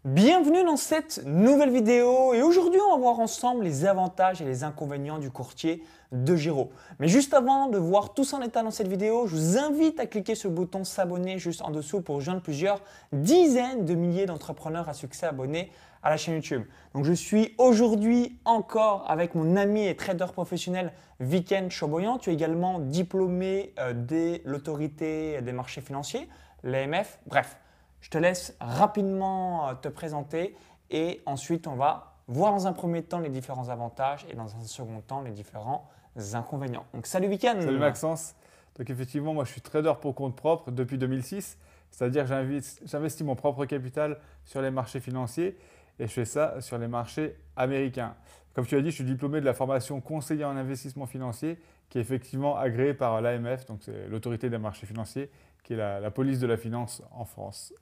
Bienvenue dans cette nouvelle vidéo et aujourd'hui on va voir ensemble les avantages et les inconvénients du courtier DEGIRO. Mais juste avant de voir tout ça en état dans cette vidéo, je vous invite à cliquer sur le bouton s'abonner juste en dessous pour rejoindre plusieurs dizaines de milliers d'entrepreneurs à succès abonnés à la chaîne YouTube. Donc je suis aujourd'hui encore avec mon ami et trader professionnel Viken Choboyan. Tu es également diplômé de l'autorité des marchés financiers, l'AMF. Bref. Je te laisse rapidement te présenter et ensuite on va voir dans un premier temps les différents avantages et dans un second temps les différents inconvénients. Donc salut Viken. Salut Maxence. Donc effectivement, moi je suis trader pour compte propre depuis 2006, c'est-à-dire que j'investis mon propre capital sur les marchés financiers et je fais ça sur les marchés américains. Comme tu as dit, je suis diplômé de la formation conseiller en investissement financier qui est effectivement agréée par l'AMF, donc c'est l'autorité des marchés financiers, qui est la police de la finance en France.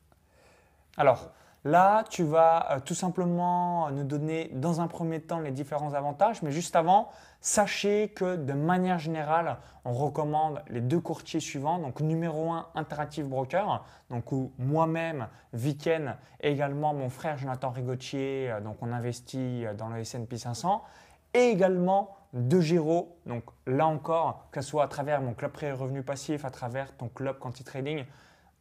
Alors là, tu vas tout simplement nous donner dans un premier temps les différents avantages, mais juste avant, sachez que de manière générale, on recommande les deux courtiers suivants. Donc numéro 1, Interactive Broker, donc où moi-même, Viken et également mon frère Jonathan Rigottier, donc on investit dans le S&P 500 et également DEGIRO. Donc là encore, que ce soit à travers mon club pré revenu passif, à travers ton club quanti trading,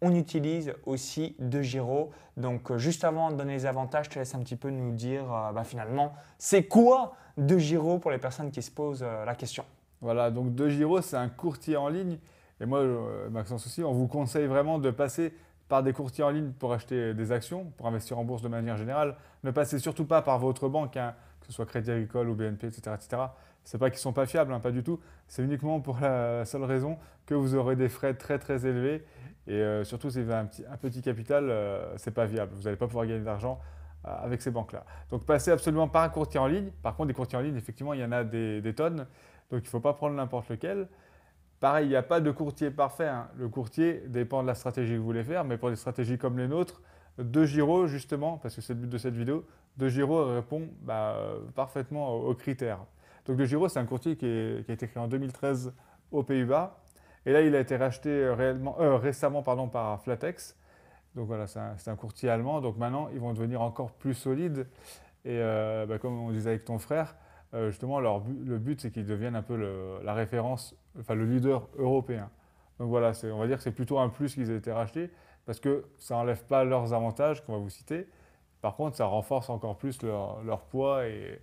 on utilise aussi DEGIRO. Donc, juste avant de donner les avantages, je te laisse un petit peu nous dire finalement, c'est quoi DEGIRO pour les personnes qui se posent la question. Voilà, donc DEGIRO, c'est un courtier en ligne. Et moi, Maxence aussi, on vous conseille vraiment de passer par des courtiers en ligne pour acheter des actions, pour investir en bourse de manière générale. Ne passez surtout pas par votre banque, hein, que ce soit Crédit Agricole ou BNP, etc. etc. Ce n'est pas qu'ils ne sont pas fiables, hein, pas du tout. C'est uniquement pour la seule raison que vous aurez des frais très très élevés. Et surtout, si vous avez un petit capital, ce n'est pas viable. Vous n'allez pas pouvoir gagner d'argent avec ces banques-là. Donc, passez absolument par un courtier en ligne. Par contre, des courtiers en ligne, effectivement, il y en a des tonnes. Donc, il ne faut pas prendre n'importe lequel. Pareil, il n'y a pas de courtier parfait, hein. Le courtier dépend de la stratégie que vous voulez faire, mais pour des stratégies comme les nôtres, DEGIRO, justement, parce que c'est le but de cette vidéo, DEGIRO répond parfaitement aux critères. Donc DEGIRO, c'est un courtier qui a été créé en 2013 aux Pays-Bas. Et là, il a été racheté récemment par Flatex. Donc voilà, c'est un courtier allemand. Donc maintenant, ils vont devenir encore plus solides. Et comme on disait avec ton frère, justement, le but, c'est qu'ils deviennent un peu la référence, enfin le leader européen. Donc voilà, on va dire que c'est plutôt un plus qu'ils aient été rachetés parce que ça n'enlève pas leurs avantages qu'on va vous citer. Par contre, ça renforce encore plus leur poids et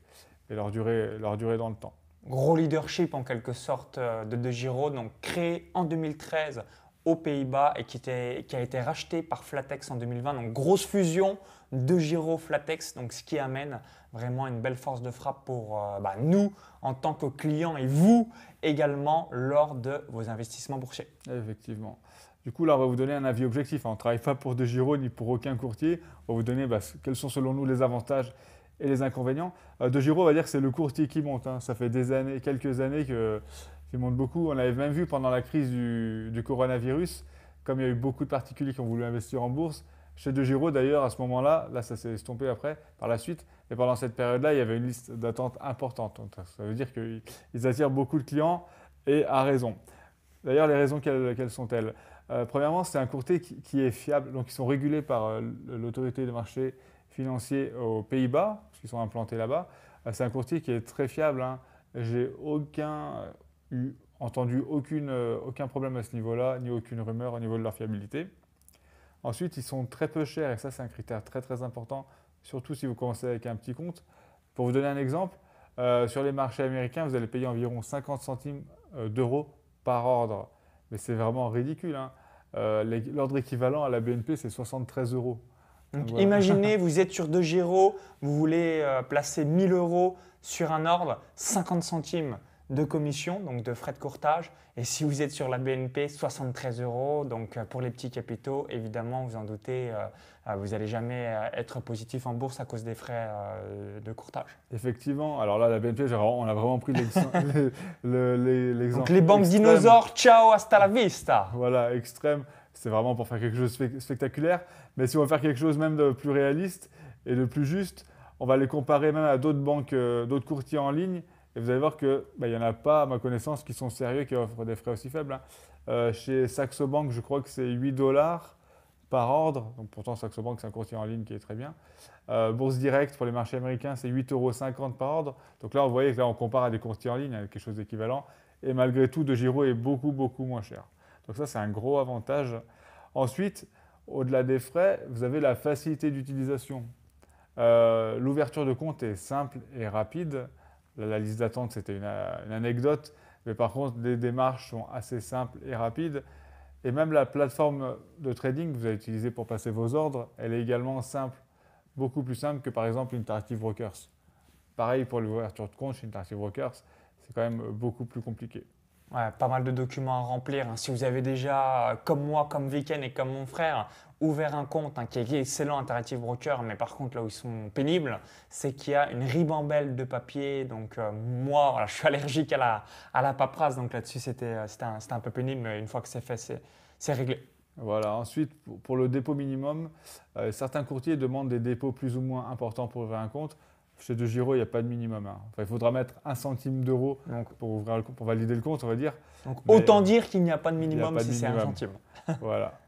leur durée dans le temps. Gros leadership en quelque sorte de DEGIRO, donc créé en 2013 aux Pays-Bas et qui a été racheté par Flatex en 2020. Donc grosse fusion DEGIRO-Flatex, donc ce qui amène vraiment une belle force de frappe pour nous en tant que clients et vous également lors de vos investissements boursiers. Effectivement. Du coup, là, on va vous donner un avis objectif. On ne travaille pas pour DEGIRO ni pour aucun courtier. On va vous donner quels sont selon nous les avantages et les inconvénients. DEGIRO, on va dire que c'est le courtier qui monte, hein. Ça fait quelques années qu'il monte beaucoup. On l'avait même vu pendant la crise du coronavirus, comme il y a eu beaucoup de particuliers qui ont voulu investir en bourse. Chez DEGIRO, d'ailleurs, à ce moment-là, ça s'est estompé après, par la suite, et pendant cette période-là, il y avait une liste d'attente importante. Donc, ça veut dire qu'ils attirent beaucoup de clients et à raison. D'ailleurs, les raisons, quelles sont-elles? Premièrement, c'est un courtier qui est fiable. Donc, ils sont régulés par l'autorité des marchés financiers aux Pays-Bas, parce qu'ils sont implantés là-bas. C'est un courtier qui est très fiable, hein. J'ai entendu aucun problème à ce niveau-là, ni aucune rumeur au niveau de leur fiabilité. Ensuite, ils sont très peu chers, et ça, c'est un critère très très important, surtout si vous commencez avec un petit compte. Pour vous donner un exemple, sur les marchés américains, vous allez payer environ 50 centimes d'euros par ordre. Mais c'est vraiment ridicule, hein. L'ordre équivalent à la BNP, c'est 73 euros. Donc Voilà. imaginez, vous êtes sur DEGIRO, vous voulez placer 1000 euros sur un ordre, 50 centimes de commission, donc de frais de courtage. Et si vous êtes sur la BNP, 73 euros. Donc pour les petits capitaux, évidemment, vous en doutez, vous n'allez jamais être positif en bourse à cause des frais de courtage. Effectivement. Alors là, la BNP, on a vraiment pris l'exemple. Donc les banques extrême. dinosaures, ciao, hasta la vista. Voilà, extrême. C'est vraiment pour faire quelque chose de spectaculaire. Mais si on veut faire quelque chose même de plus réaliste et de plus juste, on va les comparer même à d'autres banques, d'autres courtiers en ligne. Et vous allez voir qu'il n'y en a pas, à ma connaissance, qui sont sérieux, qui offrent des frais aussi faibles, hein. Chez Saxo Bank, je crois que c'est 8 $ par ordre. Donc pourtant, Saxo Bank, c'est un courtier en ligne qui est très bien. Bourse Direct pour les marchés américains, c'est 8,50 € par ordre. Donc là, vous voyez que là, on compare à des courtiers en ligne, avec quelque chose d'équivalent. Et malgré tout, DEGIRO est beaucoup, beaucoup moins cher. Donc ça, c'est un gros avantage. Ensuite, au-delà des frais, vous avez la facilité d'utilisation. L'ouverture de compte est simple et rapide. La liste d'attente, c'était une anecdote. Mais par contre, les démarches sont assez simples et rapides. Et même la plateforme de trading que vous allez utiliser pour passer vos ordres, elle est également simple, beaucoup plus simple que par exemple Interactive Brokers. Pareil pour l'ouverture de compte chez Interactive Brokers, c'est quand même beaucoup plus compliqué. Ouais, pas mal de documents à remplir, hein. Si vous avez déjà, comme moi, comme Viken et comme mon frère, ouvert un compte, hein, qui est excellent, Interactive Broker, mais par contre là où ils sont pénibles, c'est qu'il y a une ribambelle de papier. Donc moi, voilà, je suis allergique à la paperasse, donc là-dessus c'était un peu pénible, mais une fois que c'est fait, c'est réglé. Voilà. Ensuite, pour le dépôt minimum, certains courtiers demandent des dépôts plus ou moins importants pour ouvrir un compte. Chez DEGIRO, il n'y a pas de minimum, hein. Enfin, il faudra mettre 1 centime d'euro pour valider le compte, on va dire. Donc Mais autant dire qu'il n'y a pas de il n'y a minimum pas de si c'est un minimum. centime. Voilà.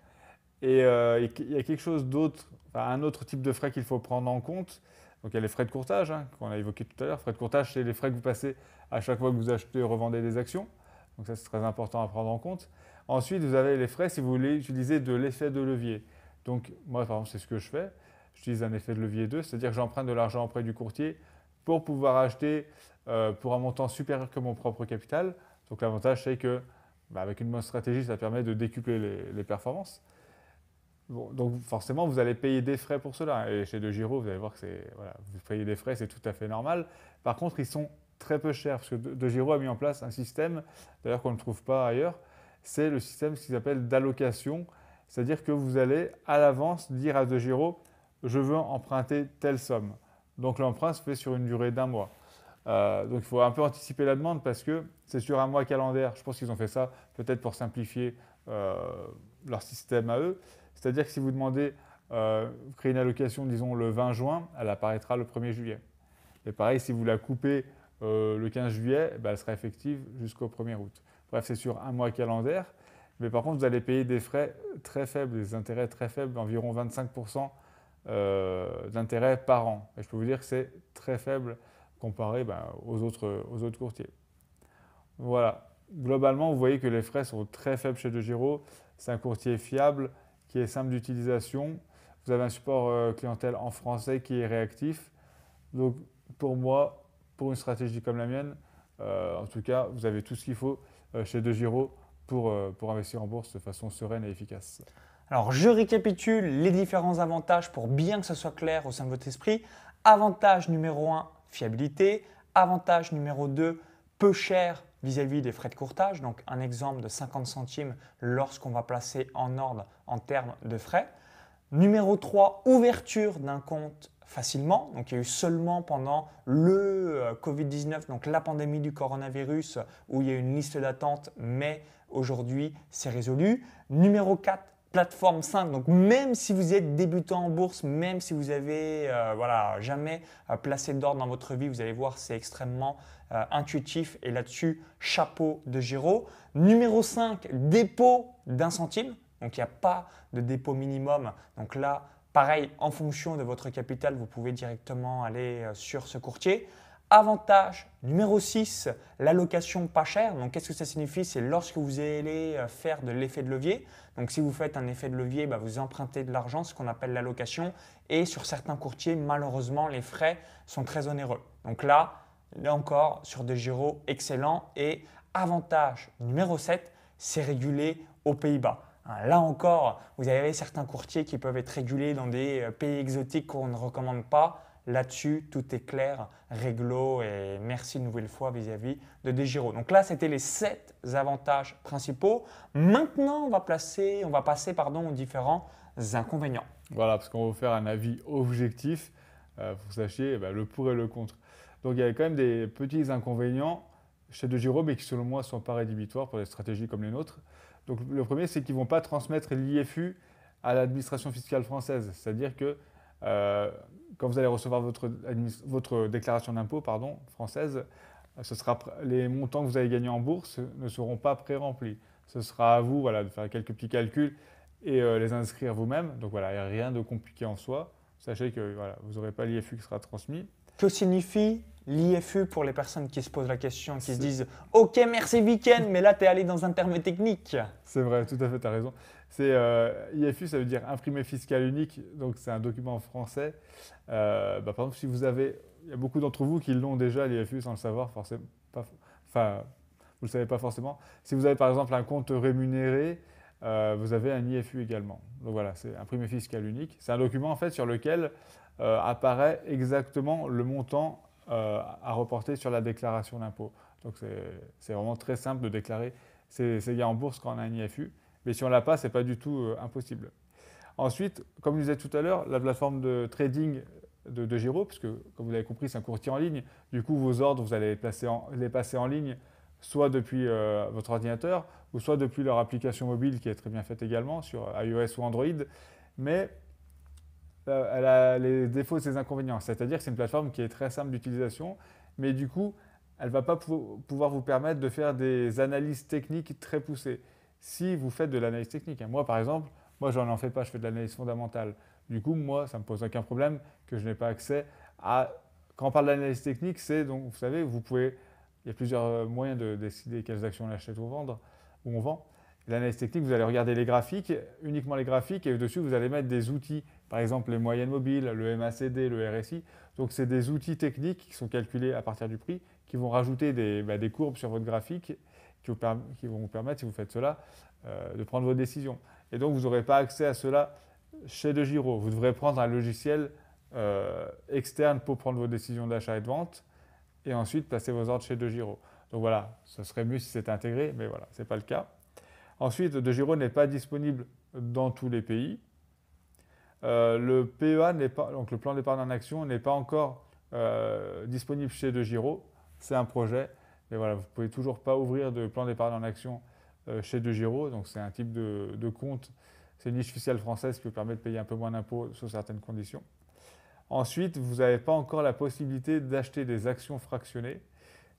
Et il y a quelque chose d'autre, enfin, un autre type de frais qu'il faut prendre en compte. Donc il y a les frais de courtage, hein, qu'on a évoqué tout à l'heure. Frais de courtage, c'est les frais que vous passez à chaque fois que vous achetez et revendez des actions. Donc ça, c'est très important à prendre en compte. Ensuite, vous avez les frais si vous voulez utiliser de l'effet de levier. Donc moi, par exemple, c'est ce que je fais. J'utilise un effet de levier 2, c'est-à-dire que j'emprunte de l'argent auprès du courtier pour pouvoir acheter pour un montant supérieur que mon propre capital. Donc l'avantage, c'est que avec une bonne stratégie, ça permet de décupler les performances. Bon, donc forcément, vous allez payer des frais pour cela. Et chez DEGIRO, vous allez voir que voilà, vous payez des frais, c'est tout à fait normal. Par contre, ils sont très peu chers parce que DEGIRO a mis en place un système, d'ailleurs qu'on ne trouve pas ailleurs, c'est le système qui s'appelle d'allocation. C'est-à-dire que vous allez à l'avance dire à DEGIRO, je veux emprunter telle somme. Donc l'emprunt se fait sur une durée d'1 mois. Donc il faut un peu anticiper la demande parce que c'est sur un mois calendaire. Je pense qu'ils ont fait ça peut-être pour simplifier leur système à eux. C'est-à-dire que si vous demandez, vous créez une allocation, disons le 20 juin, elle apparaîtra le 1er juillet. Et pareil, si vous la coupez le 15 juillet, elle sera effective jusqu'au 1er août. Bref, c'est sur un mois calendaire. Mais par contre, vous allez payer des frais très faibles, des intérêts très faibles, environ 25% d'intérêts par an. Et je peux vous dire que c'est très faible comparé aux autres courtiers. Voilà. Globalement, vous voyez que les frais sont très faibles chez DEGIRO. C'est un courtier fiable, qui est simple d'utilisation. Vous avez un support clientèle en français qui est réactif. Donc pour moi, pour une stratégie comme la mienne, en tout cas, vous avez tout ce qu'il faut chez DEGIRO pour investir en bourse de façon sereine et efficace. Alors, je récapitule les différents avantages pour bien que ce soit clair au sein de votre esprit. Avantage numéro 1, fiabilité. Avantage numéro 2, peu cher vis-à-vis des frais de courtage. Donc, un exemple de 50 centimes lorsqu'on va placer en ordre en termes de frais. Numéro 3, ouverture d'un compte facilement. Donc, il y a eu seulement pendant le Covid-19, donc la pandémie du coronavirus, où il y a eu une liste d'attente, mais aujourd'hui, c'est résolu. Numéro 4, plateforme simple. Donc, même si vous êtes débutant en bourse, même si vous avez jamais placé d'ordre dans votre vie, vous allez voir, c'est extrêmement intuitif. Et là-dessus, chapeau DEGIRO. Numéro 5, dépôt d'1 centime. Donc, il n'y a pas de dépôt minimum. Donc là, pareil, en fonction de votre capital, vous pouvez directement aller sur ce courtier. Avantage numéro 6, l'allocation pas chère. Donc, qu'est-ce que ça signifie? C'est lorsque vous allez faire de l'effet de levier. Donc, si vous faites un effet de levier, vous empruntez de l'argent, ce qu'on appelle l'allocation. Et sur certains courtiers, malheureusement, les frais sont très onéreux. Donc là encore, sur DEGIRO, excellent. Et avantage numéro 7, c'est régulé aux Pays-Bas. Là encore, vous avez certains courtiers qui peuvent être régulés dans des pays exotiques qu'on ne recommande pas. Là-dessus, tout est clair, réglo et merci une nouvelle fois vis-à-vis de DEGIRO. Donc là, c'était les 7 avantages principaux. Maintenant, on va passer aux différents inconvénients. Voilà, parce qu'on va vous faire un avis objectif pour que vous sachiez le pour et le contre. Donc il y a quand même des petits inconvénients chez DEGIRO, mais qui selon moi ne sont pas rédhibitoires pour des stratégies comme les nôtres. Donc le premier, c'est qu'ils ne vont pas transmettre l'IFU à l'administration fiscale française. C'est-à-dire que quand vous allez recevoir votre déclaration d'impôt française, les montants que vous avez gagnés en bourse ne seront pas pré-remplis. Ce sera à vous de faire quelques petits calculs et les inscrire vous-même. Donc voilà, il n'y a rien de compliqué en soi. Sachez que voilà, vous n'aurez pas l'IFU qui sera transmis. Que signifie l'IFU pour les personnes qui se posent la question, qui se disent « Ok, merci week-end, mais là, tu es allé dans un terme technique ». C'est vrai, tout à fait, tu as raison. C'est IFU, ça veut dire imprimé fiscal unique, donc c'est un document français. Par exemple, si vous avez, il y a beaucoup d'entre vous qui l'ont déjà, l'IFU, sans le savoir forcément. Enfin, vous ne le savez pas forcément. Si vous avez par exemple un compte rémunéré, vous avez un IFU également. Donc voilà, c'est imprimé fiscal unique. C'est un document en fait sur lequel apparaît exactement le montant à reporter sur la déclaration d'impôt. Donc c'est vraiment très simple de déclarer ses gains en bourse quand on a un IFU. Mais si on ne l'a pas, ce n'est pas du tout impossible. Ensuite, comme je disais tout à l'heure, la plateforme de trading de DEGIRO, puisque comme vous l'avez compris, c'est un courtier en ligne. Du coup, vos ordres, vous allez les passer en ligne, soit depuis votre ordinateur, ou soit depuis leur application mobile qui est très bien faite également sur iOS ou Android. Mais elle a les défauts et ses inconvénients. C'est-à-dire que c'est une plateforme qui est très simple d'utilisation, mais du coup, elle ne va pas pouvoir vous permettre de faire des analyses techniques très poussées. Si vous faites de l'analyse technique, moi par exemple, moi j'en fais pas, je fais de l'analyse fondamentale. Du coup, moi, ça ne me pose aucun problème que je n'ai pas accès à… Quand on parle d'analyse technique, c'est donc, vous savez, il y a plusieurs moyens de décider quelles actions on achète ou on vend. L'analyse technique, vous allez regarder les graphiques, uniquement les graphiques, et dessus, vous allez mettre des outils, par exemple les moyennes mobiles, le MACD, le RSI. Donc, c'est des outils techniques qui sont calculés à partir du prix, qui vont rajouter des courbes sur votre graphique, qui vont vous permettre, si vous faites cela, de prendre vos décisions. Et donc, vous n'aurez pas accès à cela chez DEGIRO. Vous devrez prendre un logiciel externe pour prendre vos décisions d'achat et de vente, et ensuite passer vos ordres chez DEGIRO. Donc voilà, ce serait mieux si c'était intégré, mais voilà, ce n'est pas le cas. Ensuite, DEGIRO n'est pas disponible dans tous les pays. Le PEA donc le plan d'épargne en action, n'est pas encore disponible chez DEGIRO. C'est un projet, mais voilà, vous ne pouvez toujours pas ouvrir de plan d'épargne en action chez DEGIRO. Donc c'est un type de compte, c'est une niche fiscale française qui vous permet de payer un peu moins d'impôts sous certaines conditions. Ensuite, vous n'avez pas encore la possibilité d'acheter des actions fractionnées.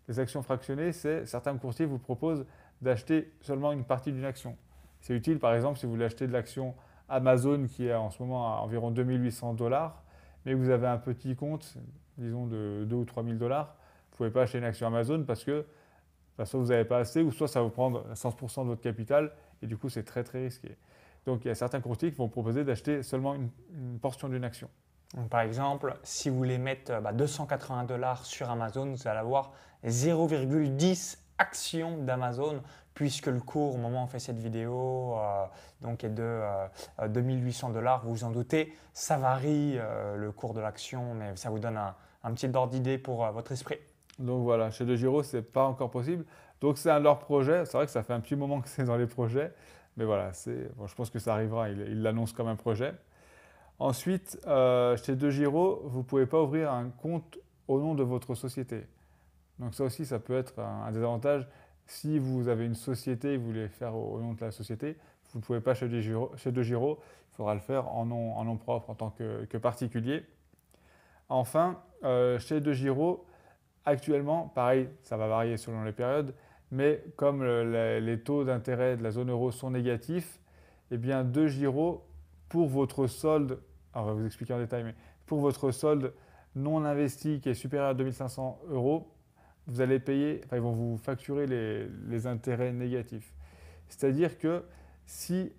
Les actions fractionnées, c'est certains courtiers vous proposent d'acheter seulement une partie d'une action. C'est utile, par exemple, si vous voulez acheter de l'action Amazon qui est en ce moment à environ 2800 $, mais vous avez un petit compte, disons de 2 ou 3 000 $, vous ne pouvez pas acheter une action Amazon parce que soit vous n'avez pas assez, ou soit ça va vous prendre 100% de votre capital, et du coup, c'est très très risqué. Donc, il y a certains courtiers qui vont proposer d'acheter seulement une portion d'une action. Donc, par exemple, si vous voulez mettre 280 $ sur Amazon, vous allez avoir 0,10 actions d'Amazon, puisque le cours au moment où on fait cette vidéo donc est de 2800 $. Vous vous en doutez, ça varie le cours de l'action, mais ça vous donne un petit ordre d'idée pour votre esprit. Donc voilà, chez DEGIRO, ce n'est pas encore possible. Donc c'est un de leurs projets. C'est vrai que ça fait un petit moment que c'est dans les projets, mais voilà, bon, je pense que ça arrivera. Il l'annonce comme un projet. Ensuite, chez DEGIRO, vous ne pouvez pas ouvrir un compte au nom de votre société. Donc ça aussi, ça peut être un désavantage. Si vous avez une société et vous voulez faire au nom de la société, vous ne pouvez pas chez DEGIRO. Il faudra le faire en nom propre en tant que particulier. Enfin, chez DEGIRO, actuellement, pareil, ça va varier selon les périodes, mais comme les taux d'intérêt de la zone euro sont négatifs, eh bien DEGIRO, pour votre solde, alors je vais vous expliquer en détail, mais pour votre solde non investi qui est supérieur à 2500 €, vous allez payer, ils vont vous facturer les intérêts négatifs. C'est-à-dire que si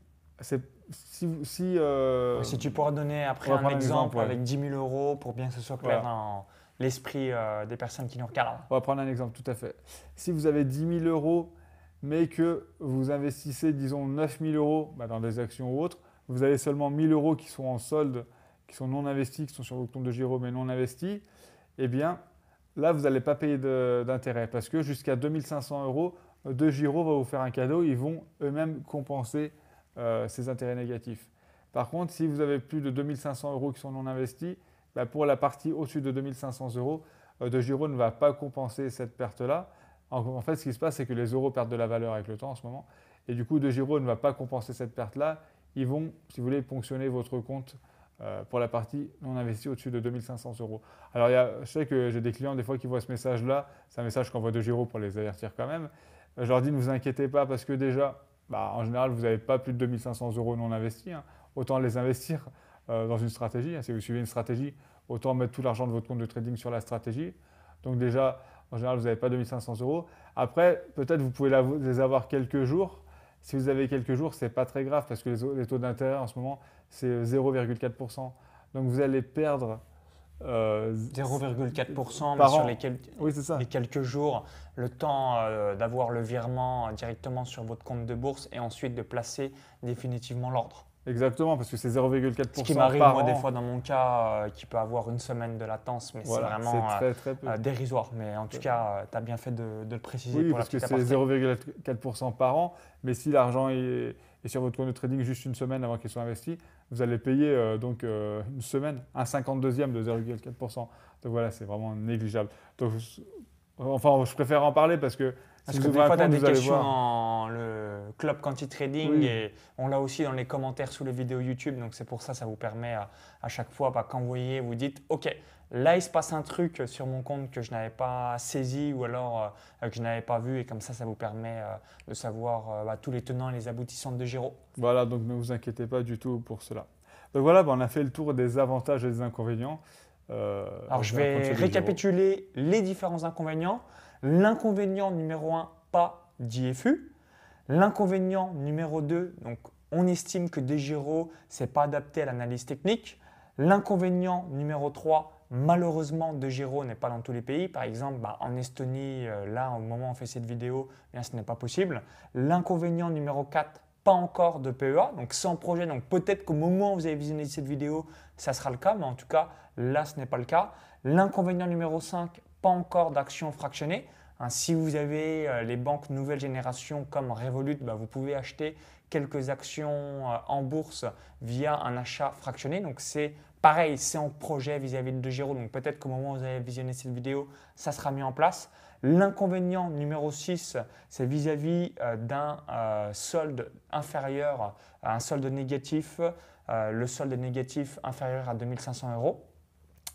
tu pourras donner après un exemple ouais. avec 10 000 € pour bien que ce soit clair dans l'esprit des personnes qui nous regardent. On va prendre un exemple, tout à fait. Si vous avez 10 000 €, mais que vous investissez, disons, 9 000 € dans des actions ou autres, vous avez seulement 1 000 € qui sont en solde, qui sont non investis, qui sont sur votre compte DEGIRO mais non investis, eh bien, là, vous n'allez pas payer d'intérêt parce que jusqu'à 2 500 €, DEGIRO va vous faire un cadeau, ils vont eux-mêmes compenser ces intérêts négatifs. Par contre, si vous avez plus de 2 500 € qui sont non investis, pour la partie au-dessus de 2 500 €, DEGIRO ne va pas compenser cette perte-là. En fait, ce qui se passe, c'est que les euros perdent de la valeur avec le temps en ce moment. Et du coup, DEGIRO ne va pas compenser cette perte-là. Ils vont, si vous voulez, ponctionner votre compte pour la partie non investie au-dessus de 2 500 €. Alors, je sais que j'ai des clients des fois qui voient ce message-là. C'est un message qu'envoie DEGIRO pour les avertir quand même. Je leur dis ne vous inquiétez pas parce que déjà, bah, en général, vous n'avez pas plus de 2500 euros non investis, hein. Autant les investir dans une stratégie, hein. Si vous suivez une stratégie, autant mettre tout l'argent de votre compte de trading sur la stratégie. Donc déjà, en général, vous n'avez pas 2500 euros. Après, peut-être vous pouvez les avoir quelques jours. Si vous avez quelques jours, ce n'est pas très grave parce que les taux d'intérêt en ce moment, c'est 0,4%. Donc vous allez perdre 0,4%, mais par sur an. Oui, c'est ça. les quelques jours, le temps d'avoir le virement directement sur votre compte de bourse et ensuite de placer définitivement l'ordre. Exactement, parce que c'est 0,4% Ce qui m'arrive, par moi, an. des fois, dans mon cas, qui peut avoir une semaine de latence, mais Voilà, c'est vraiment c'est très peu. dérisoire. Mais en tout cas, tu as bien fait de le préciser Oui, pour la parce que petite c'est aparté. 0,4% par an. Mais si l'argent est sur votre compte de trading juste une semaine avant qu'il soit investi, vous allez payer une semaine, un 52e de 0,4%. Donc voilà, c'est vraiment négligeable. Donc, enfin, je préfère en parler parce que Parce si que vous des ouvrez un fois, tu as compte, des vous allez questions voir. dans le club Quanti Trading Oui. et on l'a aussi dans les commentaires sous les vidéos YouTube. Donc, c'est pour ça, ça vous permet à chaque fois, quand vous voyez, vous dites OK, là, il se passe un truc sur mon compte que je n'avais pas saisi ou alors que je n'avais pas vu. Et comme ça vous permet de savoir tous les tenants et les aboutissants de Giro. Voilà, donc ne vous inquiétez pas du tout pour cela. Donc voilà, on a fait le tour des avantages et des inconvénients. Alors, je vais récapituler les différents inconvénients. L'inconvénient numéro 1, pas d'IFU. L'inconvénient numéro 2, donc on estime que DeGiro, ce n'est pas adapté à l'analyse technique. L'inconvénient numéro 3, malheureusement, DeGiro n'est pas dans tous les pays. Par exemple, en Estonie, là, au moment où on fait cette vidéo, ce n'est pas possible. L'inconvénient numéro 4, pas encore de PEA, donc sans projet. Donc peut-être qu'au moment où vous avez visionné cette vidéo, ça sera le cas, mais en tout cas, là, ce n'est pas le cas. L'inconvénient numéro 5, pas encore d'actions fractionnées. Si vous avez les banques nouvelle génération comme Revolut, vous pouvez acheter quelques actions en bourse via un achat fractionné. Donc c'est pareil, c'est en projet vis-à-vis de DeGiro. Donc peut-être qu'au moment où vous avez visionné cette vidéo, ça sera mis en place. L'inconvénient numéro 6, c'est vis-à-vis d'un solde inférieur, un solde négatif, le solde négatif inférieur à 2500 euros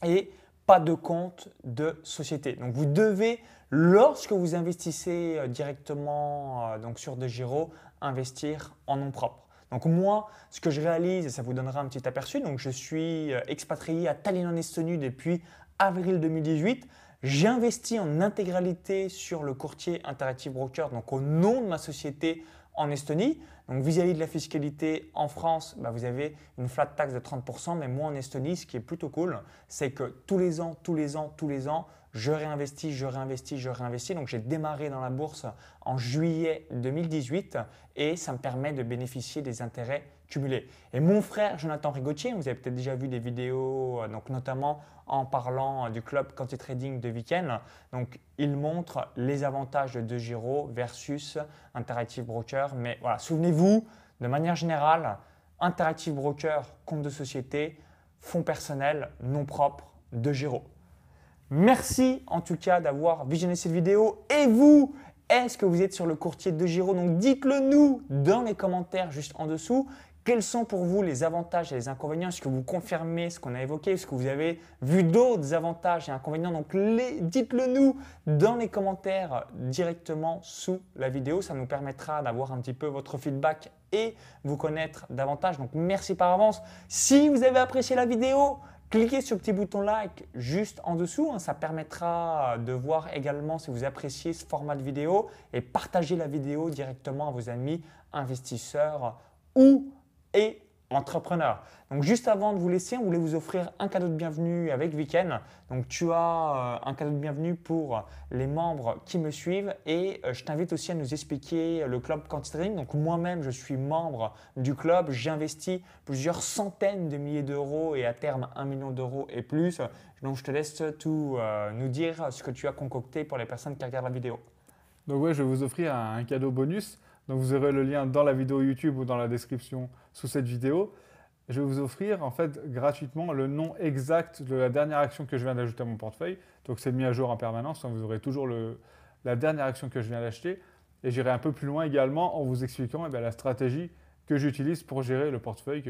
et pas de compte de société. Donc vous devez, lorsque vous investissez directement sur DeGiro, investir en nom propre. Donc moi, ce que je réalise, et ça vous donnera un petit aperçu, donc je suis expatrié à Tallinn en Estonie depuis avril 2018. J'investis en intégralité sur le courtier Interactive Broker, donc au nom de ma société en Estonie. Donc vis-à-vis de la fiscalité en France, vous avez une flat tax de 30%, mais moi en Estonie, ce qui est plutôt cool, c'est que tous les ans, je réinvestis. Donc j'ai démarré dans la bourse en juillet 2018 et ça me permet de bénéficier des intérêts cumulés. Et mon frère Jonathan Rigotier, vous avez peut-être déjà vu des vidéos, donc notamment en parlant du club Quanti Trading de Weekend. Donc il montre les avantages de DeGiro versus Interactive Broker. Mais voilà, souvenez-vous, de manière générale, Interactive Broker, compte de société, fonds personnel, nom propre, DeGiro. Merci en tout cas d'avoir visionné cette vidéo. Et vous, est-ce que vous êtes sur le courtier DeGiro? Donc dites-le nous dans les commentaires juste en dessous. Quels sont pour vous les avantages et les inconvénients? Est-ce que vous confirmez ce qu'on a évoqué? Est-ce que vous avez vu d'autres avantages et inconvénients? Donc dites-le nous dans les commentaires directement sous la vidéo. Ça nous permettra d'avoir un petit peu votre feedback et vous connaître davantage. Donc merci par avance. Si vous avez apprécié la vidéo, cliquez sur le petit bouton like juste en dessous, ça permettra de voir également si vous appréciez ce format de vidéo et partagez la vidéo directement à vos amis investisseurs et entrepreneurs. Donc juste avant de vous laisser, on voulait vous offrir un cadeau de bienvenue avec Weekend. Donc tu as un cadeau de bienvenue pour les membres qui me suivent et je t'invite aussi à nous expliquer le club Quanti Trading. Donc moi-même, je suis membre du club. J'investis plusieurs centaines de milliers d'euros et à terme 1 million d'euros et plus. Donc je te laisse tout nous dire ce que tu as concocté pour les personnes qui regardent la vidéo. Donc ouais, je vais vous offrir un cadeau bonus. Donc vous aurez le lien dans la vidéo YouTube ou dans la description sous cette vidéo. Je vais vous offrir en fait gratuitement le nom exact de la dernière action que je viens d'ajouter à mon portefeuille. Donc c'est mis à jour en permanence, donc vous aurez toujours la dernière action que je viens d'acheter. Et j'irai un peu plus loin également en vous expliquant la stratégie que j'utilise pour gérer le portefeuille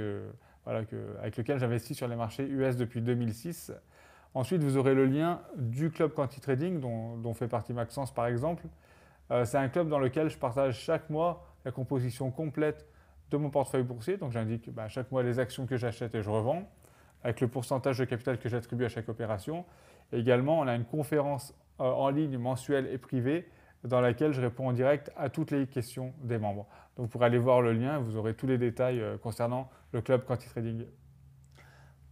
avec lequel j'investis sur les marchés US depuis 2006. Ensuite, vous aurez le lien du club Quanti Trading dont fait partie Maxence par exemple. C'est un club dans lequel je partage chaque mois la composition complète de mon portefeuille boursier. Donc j'indique chaque mois les actions que j'achète et je revends, avec le pourcentage de capital que j'attribue à chaque opération. Et également, on a une conférence en ligne mensuelle et privée dans laquelle je réponds en direct à toutes les questions des membres. Donc pour aller voir le lien, vous aurez tous les détails concernant le club Quanti Trading.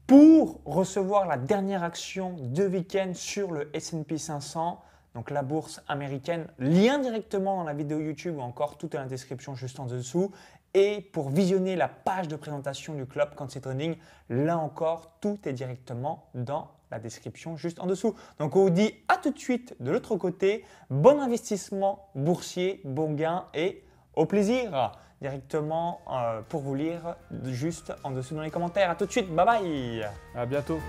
Pour recevoir la dernière action de week-end sur le S&P 500, donc la bourse américaine, lien directement dans la vidéo YouTube ou encore tout est dans la description juste en dessous. Et pour visionner la page de présentation du club Quanti Trading, là encore, tout est directement dans la description juste en dessous. Donc on vous dit à tout de suite de l'autre côté. Bon investissement boursier, bon gain et au plaisir directement pour vous lire juste en dessous dans les commentaires. À tout de suite, bye bye. À bientôt.